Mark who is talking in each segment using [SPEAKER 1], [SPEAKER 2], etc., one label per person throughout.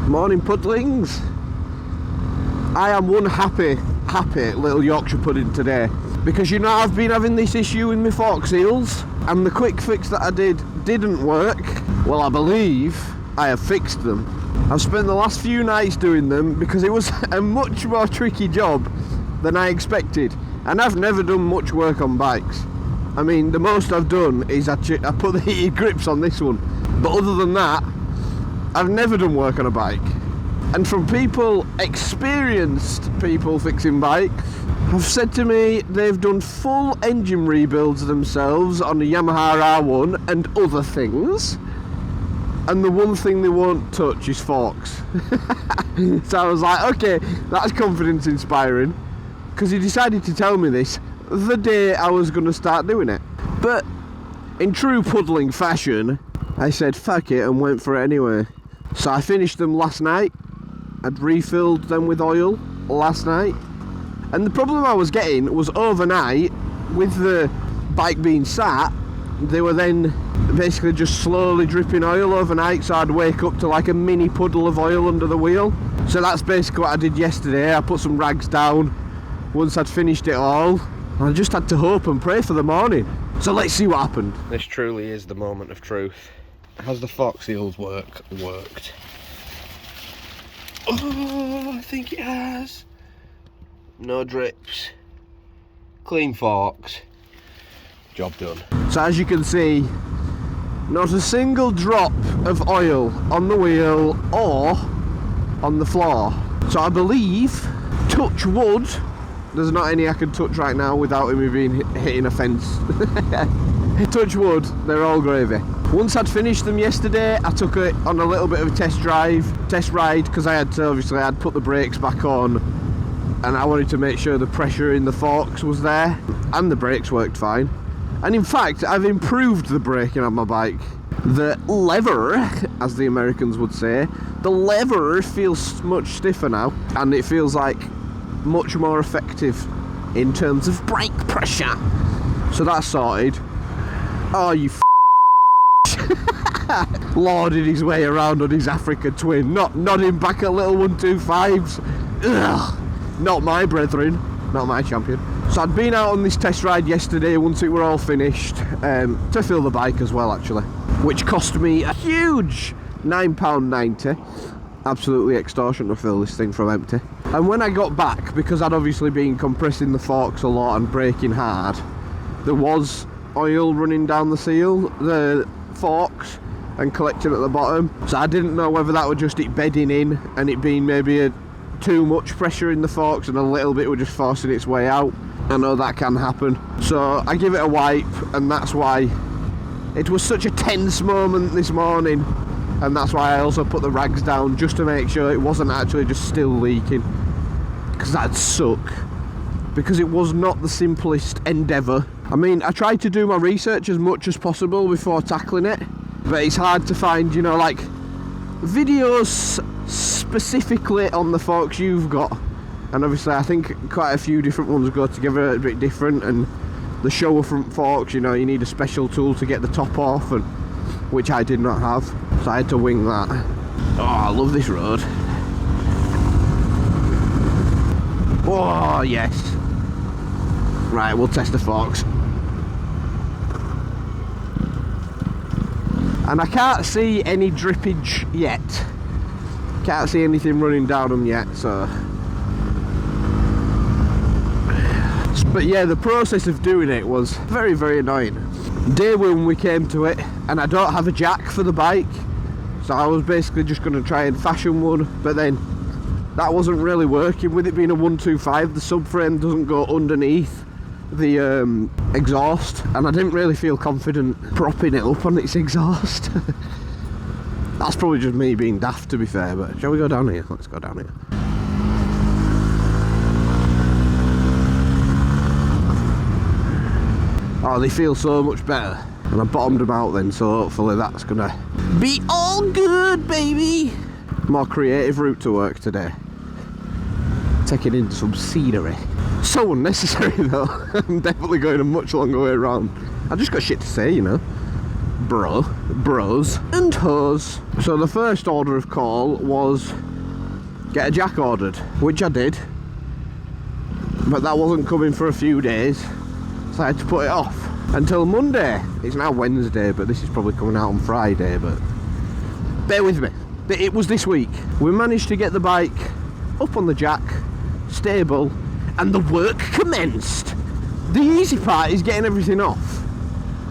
[SPEAKER 1] Morning puddlings. I am one happy little Yorkshire pudding today, because you know I've been having this issue with my fork seals, and the quick fix that I didn't work. Well, I believe I have fixed them. I've spent the last few nights doing them because it was a much more tricky job than I expected, and I've never done much work on bikes. I mean, the most I've done is I put the heated grips on this one, but other than that, I've never done work on a bike. And from people, experienced people fixing bikes, have said to me they've done full engine rebuilds themselves on a Yamaha R1 and other things, and the one thing they won't touch is forks. So I was like, okay, that's confidence inspiring, because he decided to tell me this the day I was going to start doing it. But in true puddling fashion, I said fuck it and went for it anyway. So I finished them last night. I'd refilled them with oil last night, and the problem I was getting was overnight, with the bike being sat, they were then basically just slowly dripping oil overnight, so I'd wake up to like a mini puddle of oil under the wheel. So that's basically what I did yesterday. I put some rags down once I'd finished it all, and I just had to hope and pray for the morning. So let's see what happened. This truly is the moment of truth. Has the fork seals worked? Oh, I think it has. No drips. Clean forks. Job done. So as you can see, not a single drop of oil on the wheel or on the floor. So I believe, touch wood, there's not any I can touch right now without me being hitting a fence. Touch wood, they're all gravy. Once I'd finished them yesterday, I took it on a little bit of a test ride, because I had to, obviously I'd put the brakes back on, and I wanted to make sure the pressure in the forks was there, and the brakes worked fine. And in fact, I've improved the braking on my bike. The lever, as the Americans would say, the lever feels much stiffer now, and it feels like much more effective in terms of brake pressure. So that's sorted. Oh, you lorded his way around on his Africa twin, not nodding back at little 125s. Ugh, not my brethren, not my champion. So I'd been out on this test ride yesterday once it were all finished, to fill the bike as well actually, which cost me a huge £9.90. Absolutely extortion to fill this thing from empty. And when I got back, because I'd obviously been compressing the forks a lot and braking hard, there was oil running down the forks and collecting at the bottom. So I didn't know whether that was just it bedding in and it being maybe too much pressure in the forks and a little bit were just forcing its way out. I know that can happen. So I give it a wipe, and that's why it was such a tense moment this morning, and that's why I also put the rags down, just to make sure it wasn't actually just still leaking, because that'd suck, because it was not the simplest endeavour. I mean, I tried to do my research as much as possible before tackling it, but it's hard to find, you know, like videos specifically on the forks you've got. And obviously I think quite a few different ones go together a bit different, and the shower front forks, you know, you need a special tool to get the top off, and which I did not have, so I had to wing that. Oh, I love this road. Oh yes. Right, we'll test the forks. And I can't see any drippage yet. Can't see anything running down them yet, so. But yeah, the process of doing it was very, very annoying. Day one we came to it, and I don't have a jack for the bike, so I was basically just going to try and fashion one, but then that wasn't really working. With it being a 125, the subframe doesn't go underneath the exhaust, and I didn't really feel confident propping it up on its exhaust. That's probably just me being daft, to be fair, but shall we go down here? Let's go down here. Oh, they feel so much better. And I bottomed them out then, so hopefully that's gonna be all good, baby. More creative route to work today. Taking in some scenery. So unnecessary though. I'm definitely going a much longer way around. I just got shit to say, you know. bros and hoes. So the first order of call was get a jack ordered, which I did, but that wasn't coming for a few days, so I had to put it off until Monday. It's now Wednesday, but this is probably coming out on Friday, but bear with me. It was this week. We managed to get the bike up on the jack, stable, and the work commenced. The easy part is getting everything off.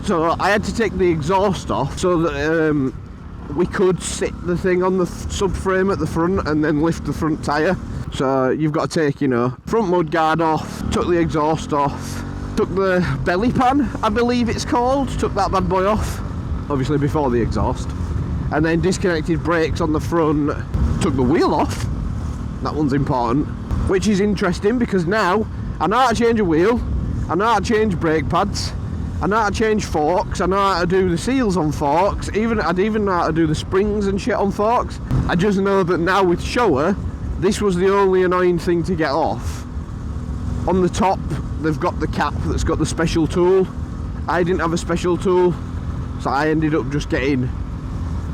[SPEAKER 1] So I had to take the exhaust off so that we could sit the thing on the subframe at the front and then lift the front tyre. So you've got to take, you know, front mudguard off, took the exhaust off, took the belly pan, I believe it's called, took that bad boy off, obviously before the exhaust, and then disconnected brakes on the front, took the wheel off, that one's important, which is interesting because now I know how to change a wheel, I know how to change brake pads, I know how to change forks, I know how to do the seals on forks, I'd even know how to do the springs and shit on forks. I just know that now with Showa, this was the only annoying thing to get off. On the top, they've got the cap that's got the special tool. I didn't have a special tool, so I ended up just getting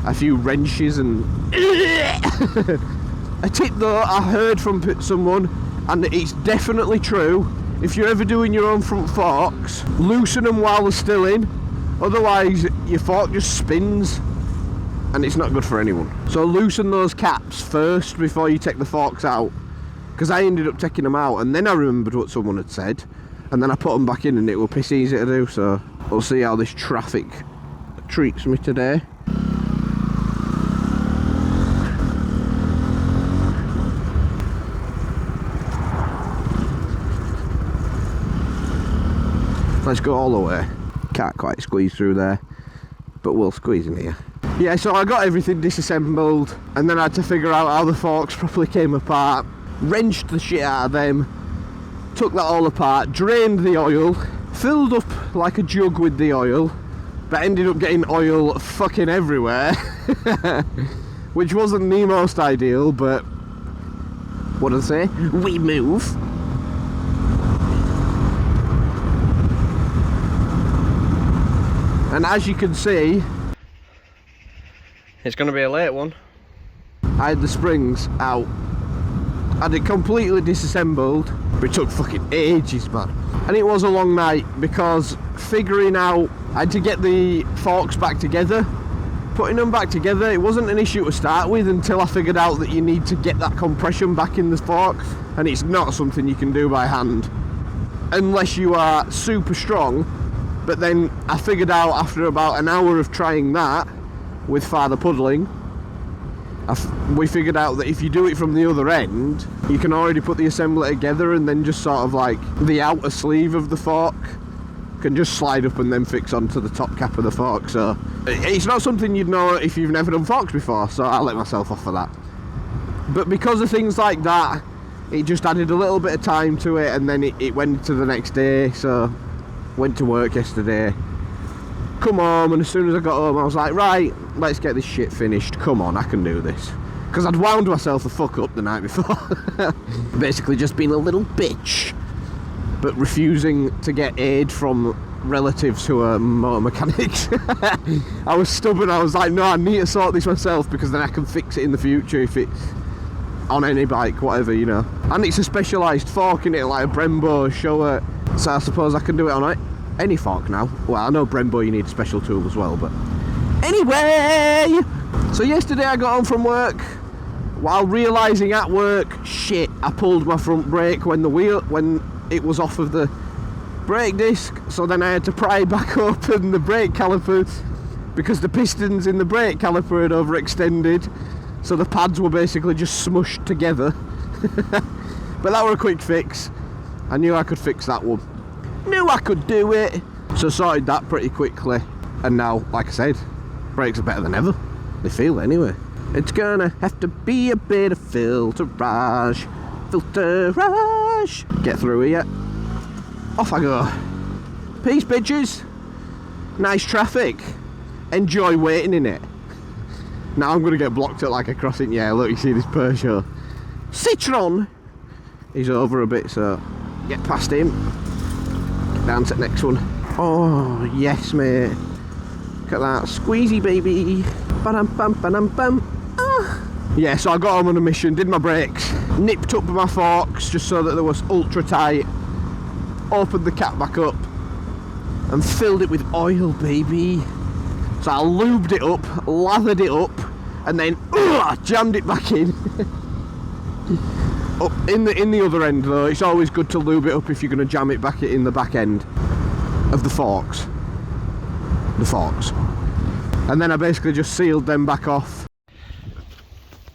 [SPEAKER 1] a few wrenches and... A tip though, I heard from someone, and it's definitely true, if you're ever doing your own front forks, loosen them while they're still in, otherwise your fork just spins and it's not good for anyone. So loosen those caps first before you take the forks out, because I ended up taking them out and then I remembered what someone had said and then I put them back in and it will piss easy to do. So we'll see how this traffic treats me today. Let's go all the way. Can't quite squeeze through there, but we'll squeeze in here. Yeah, so I got everything disassembled and then I had to figure out how the forks properly came apart, wrenched the shit out of them, took that all apart, drained the oil, filled up like a jug with the oil, but ended up getting oil fucking everywhere, which wasn't the most ideal, but what did I say? We move. And as you can see, it's going to be a late one. I had the springs out. I had it completely disassembled, but it took fucking ages, man. And it was a long night because figuring out, I had to get the forks back together. Putting them back together, it wasn't an issue to start with until I figured out that you need to get that compression back in the fork, and it's not something you can do by hand unless you are super strong. But then I figured out after about an hour of trying that with Father Puddling, we figured out that if you do it from the other end, you can already put the assembly together and then just sort of like the outer sleeve of the fork can just slide up and then fix onto the top cap of the fork. So it's not something you'd know if you've never done forks before, so I let myself off for that. But because of things like that, it just added a little bit of time to it, and then it went to the next day. So went to work yesterday, come home, and as soon as I got home I was like, right, let's get this shit finished, come on, I can do this. Because I'd wound myself the fuck up the night before. Basically just being a little bitch, but refusing to get aid from relatives who are motor mechanics. I was stubborn, I was like, no, I need to sort this myself because then I can fix it in the future if it's on any bike, whatever, you know. And it's a specialised fork in it, like a Brembo, Showa, so I suppose I can do it on any fork now. Well, I know Brembo you need a special tool as well, but anyway, so yesterday I got home from work while realising at work, shit, I pulled my front brake when it was off of the brake disc, so then I had to pry back open the brake caliper because the pistons in the brake caliper had overextended, so the pads were basically just smushed together. But that were a quick fix. I knew I could fix that one. Knew I could do it. So sorted that pretty quickly. And now, like I said, brakes are better than ever. They feel anyway. It's gonna have to be a bit of filterage. Get through here. Off I go. Peace, bitches. Nice traffic. Enjoy waiting in it. Now I'm gonna get blocked at like a crossing. Yeah, look, you see this Peugeot Citroen. He's over a bit, so get past him. Get down to the next one. Oh, yes, mate. Look at that, squeezy baby. Ba-dum-bum. Ah. Yeah, so I got home on a mission, did my brakes, nipped up my forks just so that they was ultra tight, opened the cap back up and filled it with oil, baby. So I lubed it up, lathered it up, and then jammed it back in. Up in the other end though, it's always good to lube it up if you're going to jam it back in the back end of the forks. And then I basically just sealed them back off.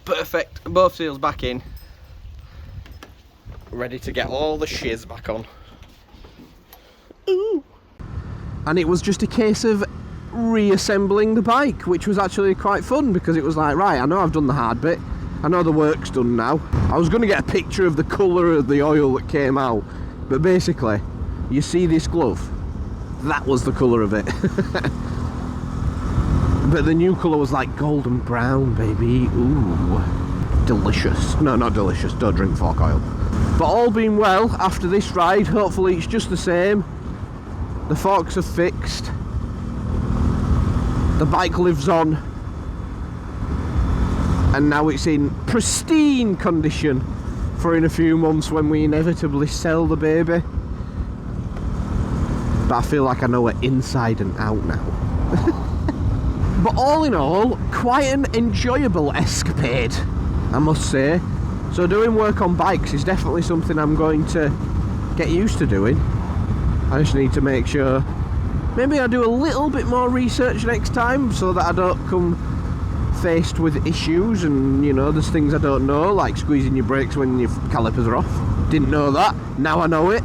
[SPEAKER 1] Perfect, both seals back in. Ready to get all the shiz back on. Ooh. And it was just a case of reassembling the bike, which was actually quite fun because it was like, right, I know I've done the hard bit, I know the work's done now. I was going to get a picture of the colour of the oil that came out, but basically, you see this glove? That was the colour of it. But the new colour was like golden brown, baby. Ooh, delicious. No, not delicious, don't drink fork oil. But all being well, after this ride, hopefully it's just the same. The forks are fixed. The bike lives on. And now it's in pristine condition for in a few months when we inevitably sell the baby. But I feel like I know it inside and out now. But all in all, quite an enjoyable escapade, I must say. So doing work on bikes is definitely something I'm going to get used to doing. I just need to make sure maybe I do a little bit more research next time so that I don't come faced with issues and, you know, there's things I don't know, like squeezing your brakes when your calipers are off. Didn't know that, now I know it.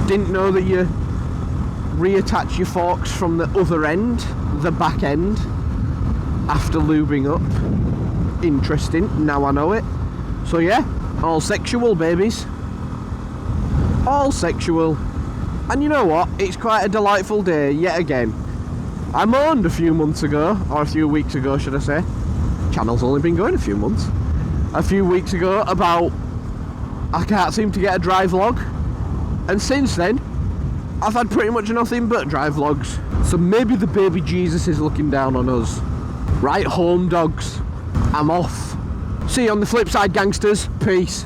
[SPEAKER 1] Didn't know that you reattach your forks from the other end, the back end, after lubing up. Interesting, now I know it. So yeah, all sexual, babies. All sexual. And you know what, it's quite a delightful day yet again. I moaned a few months ago, or a few weeks ago should I say, channel's only been going a few months, a few weeks ago about I can't seem to get a dry vlog, and since then I've had pretty much nothing but dry vlogs. So maybe the baby Jesus is looking down on us. Right home, dogs, I'm off. See you on the flip side, gangsters. Peace.